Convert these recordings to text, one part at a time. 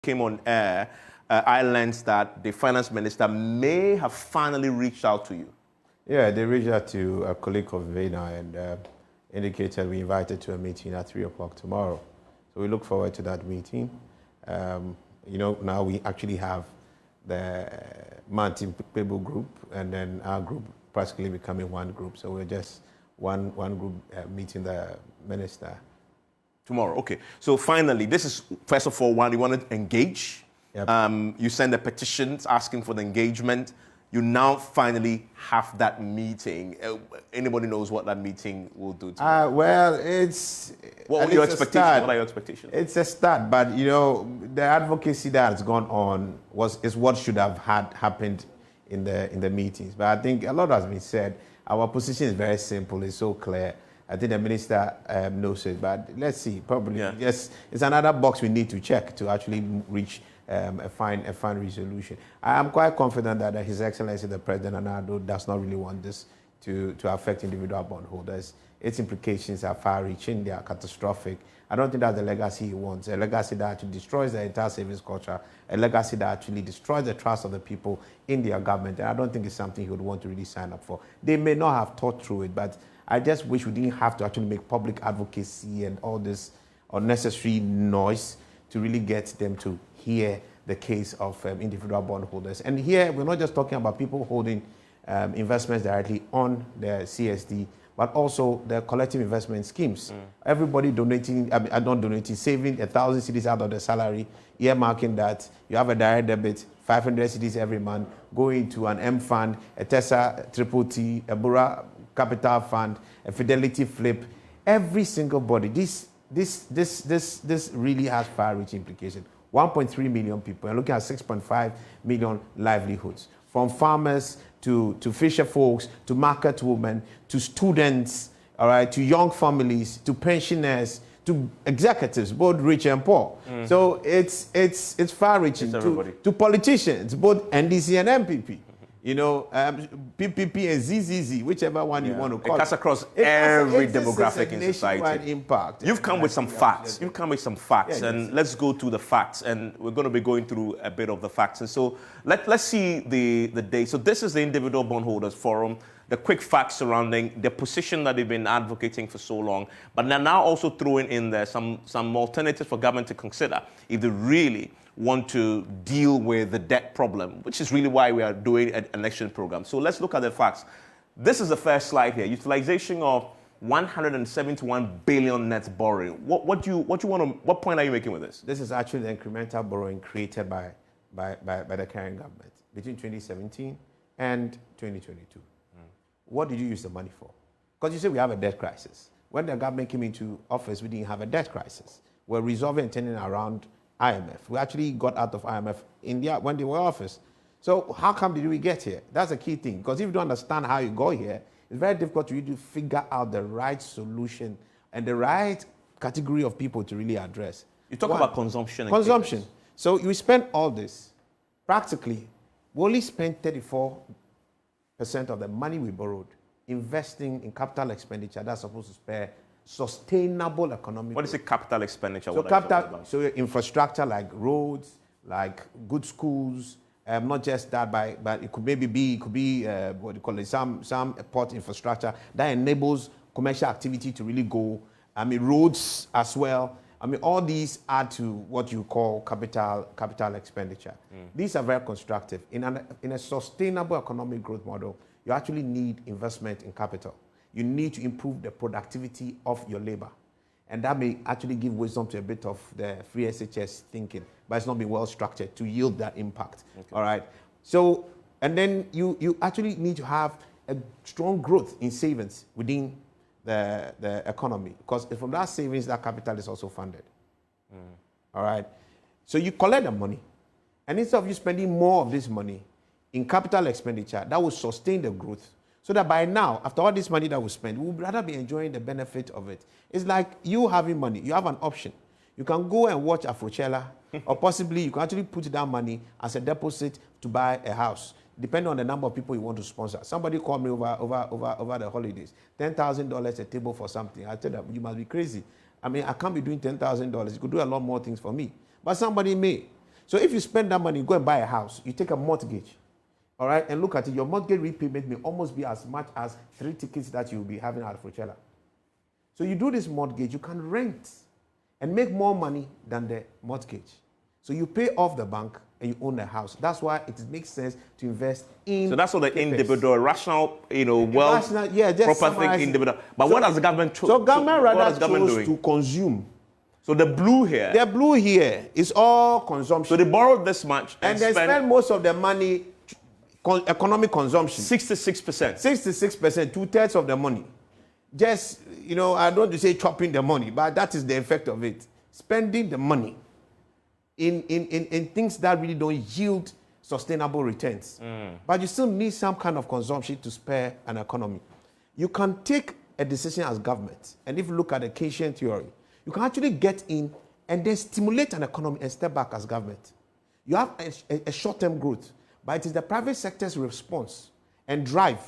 came on air, I learned that the finance minister may have finally reached out to you. Yeah, they reached out to a colleague of Convener and indicated we invited to a meeting at 3 o'clock tomorrow. So we look forward to that meeting. Now we actually have the mountain people group and then our group practically becoming one group. So we're just one group meeting the minister. Tomorrow, okay. So finally, this is, first of all, one, you wanted to engage. Yep. You send the petitions asking for the engagement. You now finally have that meeting. Anybody knows what that meeting will do to you? Well, it's... What are your expectations? What are your expectations? It's a start, but, the advocacy that has gone on is what should have happened in the meetings. But I think a lot has been said. Our position is very simple. It's so clear. I think the minister knows it, but let's see. Probably, yes, it's another box we need to check to actually reach a fine resolution. I am quite confident that His Excellency the President Anado does not really want this to affect individual bondholders. Its implications are far-reaching, they are catastrophic. I don't think that's the legacy he wants, a legacy that actually destroys the entire savings culture, a legacy that actually destroys the trust of the people in their government, and I don't think it's something he would want to really sign up for. They may not have thought through it, but I just wish we didn't have to actually make public advocacy and all this unnecessary noise to really get them to hear the case of individual bondholders. And here, we're not just talking about people holding investments directly on the CSD, but also the collective investment schemes. Everybody donating, not donating, saving 1,000 cedis out of the salary, earmarking that you have a direct debit, 500 cedis every month, going to an M fund, a TESA, Triple T, a Bura Capital Fund, a Fidelity Flip. Every single body, this really has far-reaching implications. 1.3 million people, and looking at 6.5 million livelihoods, from farmers to fisher folks, to market women, to students, all right, to young families, to pensioners, to executives, both rich and poor. So it's far-reaching to politicians, both NDC and MPP. PPP and ZZZ, whichever one you want to call it. It cuts across every demographic in society. Impact. You've come with some facts. You've come with some facts, and let's go to the facts. And we're going to be going through a bit of the facts. And so let's see the day. So this is the Individual Bondholders Forum. The quick facts surrounding the position that they've been advocating for so long, but they're now also throwing in there some alternatives for government to consider if they really want to deal with the debt problem, which is really why we are doing an election program. So let's look at the facts. This is the first slide here. Utilization of 171 billion net borrowing. What point are you making with this? This is actually the incremental borrowing created by the current government between 2017 and 2022. What did you use the money for? Because you say we have a debt crisis. When the government came into office, we didn't have a debt crisis. We're resolving and turning around IMF. We actually got out of IMF India when they were in office. So how come did we get here? That's a key thing. Because if you don't understand how you go here, it's very difficult for you to figure out the right solution and the right category of people to really address. You talk about consumption. Consumption. So you spend all this. Practically, we only spent 34% of the money we borrowed investing in capital expenditure that's supposed to spare sustainable economic What is a capital expenditure? So infrastructure like roads, like good schools, not just that, but it could be what do you call it, some port infrastructure that enables commercial activity to really go. Roads as well. All these add to what you call capital expenditure. These are very constructive. In a sustainable economic growth model, you actually need investment in capital. You need to improve the productivity of your labor. And that may actually give wisdom to a bit of the free SHS thinking, but it's not been well structured to yield that impact. Okay. All right. So, and then you actually need to have a strong growth in savings within the economy, because from that savings, that capital is also funded. All right. So you collect the money, and instead of you spending more of this money in capital expenditure, that will sustain the growth. So that by now, after all this money that we spend, we would rather be enjoying the benefit of it. It's like you having money. You have an option. You can go and watch Afrochella, or possibly you can actually put that money as a deposit to buy a house, depending on the number of people you want to sponsor. Somebody called me over the holidays, $10,000 a table for something. I told them, you must be crazy. I can't be doing $10,000. You could do a lot more things for me. But somebody may. So if you spend that money, you go and buy a house, you take a mortgage, all right, and look at it, your mortgage repayment may almost be as much as 3 tickets that you'll be having at Coachella. So you do this mortgage, you can rent and make more money than the mortgage. So you pay off the bank and you own a house. That's why it makes sense to invest in. So that's what the individual, rational, wealth, proper thing, individual. But so, what does the government choose? So government rather chose to consume. So the blue here. The blue here is all consumption. So they borrowed this much and they spend most of the money economic consumption. 66%. 66%, 2/3 of the money. Just, I don't want to say chopping the money, but that is the effect of it. Spending the money in things that really don't yield sustainable returns. But you still need some kind of consumption to spare an economy. You can take a decision as government, and if you look at the Keynesian theory, you can actually get in and then stimulate an economy and step back as government. You have a short-term growth, but it is the private sector's response and drive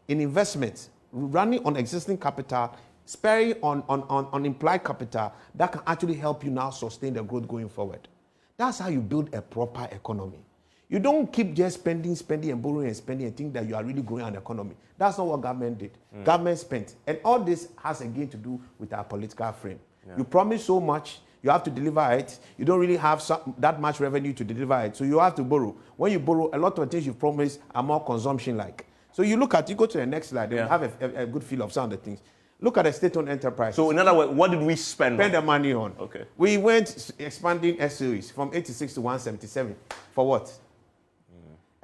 in investment, running on existing capital, sparing on implied capital, that can actually help you now sustain the growth going forward. That's how you build a proper economy. You don't keep just spending and borrowing and spending and think that you are really growing an economy. That's not what government did. Government spent. And all this has again to do with our political frame. Yeah. You promise so much, you have to deliver it. You don't really have that much revenue to deliver it, so you have to borrow. When you borrow, a lot of things you promise are more consumption-like. So you go to the next slide, and you have a good feel of some of the things. Look at the state-owned enterprise. So in other words, what did we spend the money on? Okay. We went expanding SOEs from 86 to 177. For what?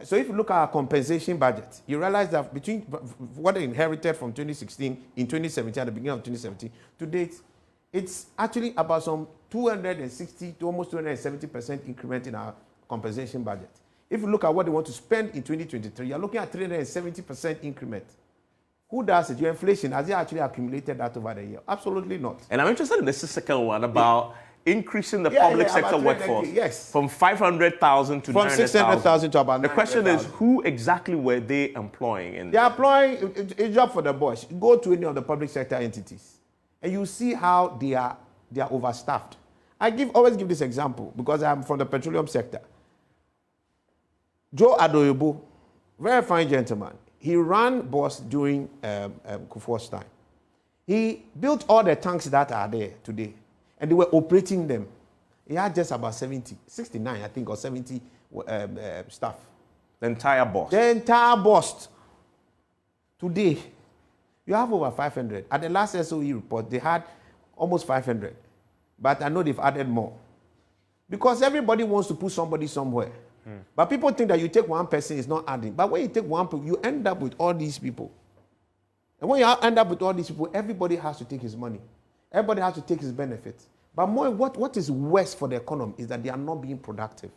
So if you look at our compensation budget, you realize that between what they inherited from 2016, in 2017, at the beginning of 2017, to date, it's actually about some 260 to almost 270% increment in our compensation budget. If you look at what they want to spend in 2023, you're looking at 370% increment. Who does it? Your inflation, has it actually accumulated that over the year? Absolutely not. And I'm interested in this second one about increasing the public sector workforce from 500,000 to 900,000. From 600,000 to about 900,000. The question is, who exactly were they employing? They're employing a job for the boys. Go to any of the public sector entities, and you see how they are overstaffed. I always give this example because I'm from the petroleum sector. Joe Adoyobo, very fine gentleman. He ran BOSS during Kufuor's time. He built all the tanks that are there today, and they were operating them. He had just about 69, I think, or 70 staff. The entire BOSS? The entire BOSS. Today, you have over 500. At the last SOE report, they had almost 500. But I know they've added more. Because everybody wants to put somebody somewhere. But people think that you take one person, it's not adding. But when you take one person, you end up with all these people. And when you end up with all these people, everybody has to take his money. Everybody has to take his benefits. But more, what is worse for the economy is that they are not being productive.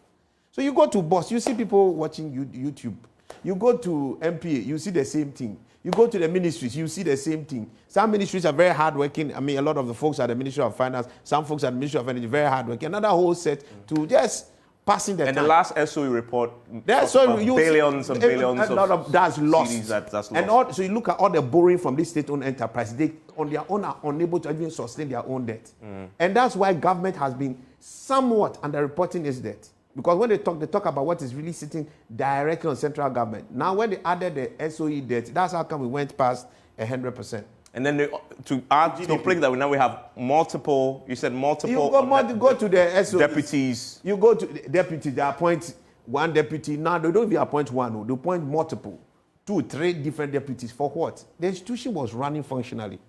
So you go to BOSS, you see people watching YouTube. You go to MPA, you see the same thing. You go to the ministries, you see the same thing. Some ministries are very hardworking. I mean, a lot of the folks at the Ministry of Finance, some folks at the Ministry of Energy, very hardworking. Another whole set to just passing the time. And the last SOE report, billions and billions a lot of that's lost. That's lost. And so you look at all the borrowing from this state-owned enterprise, they on their own are unable to even sustain their own debt. And that's why government has been somewhat underreporting its debt. Because when they talk about what is really sitting directly on central government. Now, when they added the SOE debt, that's how come we went past 100%. And then to add to complete that, now we have multiple. You said multiple. You go to the SOE deputies. You go to the deputy. They appoint one deputy. Now they don't even appoint one. They appoint multiple, 2, 3 different deputies. For what? The institution was running functionally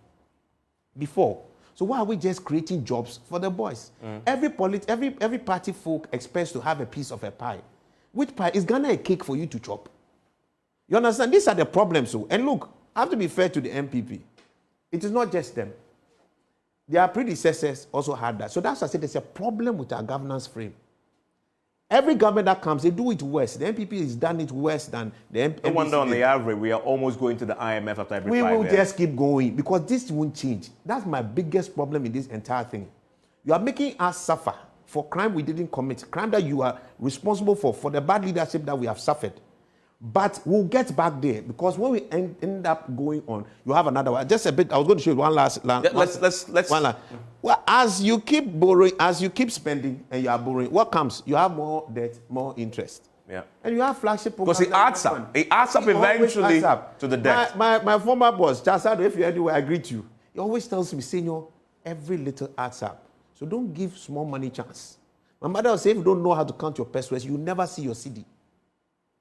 before. So why are we just creating jobs for the boys? Every party folk expects to have a piece of a pie. Which pie? Is Ghana a cake for you to chop? You understand? These are the problems. And look, I have to be fair to the MPP. It is not just them. Their predecessors also had that. So that's why I said there's a problem with our governance frame. Every government that comes, they do it worse. The MPP has done it worse than the MPP. No wonder on the average, we are almost going to the IMF after every 5 years. We will just keep going because this won't change. That's my biggest problem in this entire thing. You are making us suffer for crime we didn't commit, crime that you are responsible for the bad leadership that we have suffered. But we'll get back there because when we end up going on, you have another one. Just a bit. I was going to show you one last. Let's. One last. Well, as you keep borrowing, as you keep spending, and you are borrowing, what comes? You have more debt, more interest. Yeah. And you have flagship programs. Because it adds up. It adds up eventually to the debt. My former boss, Chasado, if you're anywhere, I greet you. He always tells me, Senyo, every little adds up. So don't give small money chance. My mother will say, if you don't know how to count your pesos, you will never see your CD.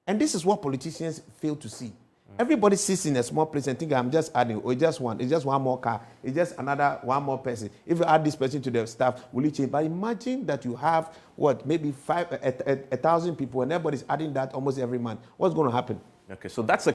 And this is what politicians fail to see. Everybody sits in a small place and think, I'm just adding, or it's just one more car, it's just one more person. If you add this person to the staff, will it change? But imagine that you have, maybe 1,000 people, and everybody's adding that almost every month. What's going to happen? Okay, so that's a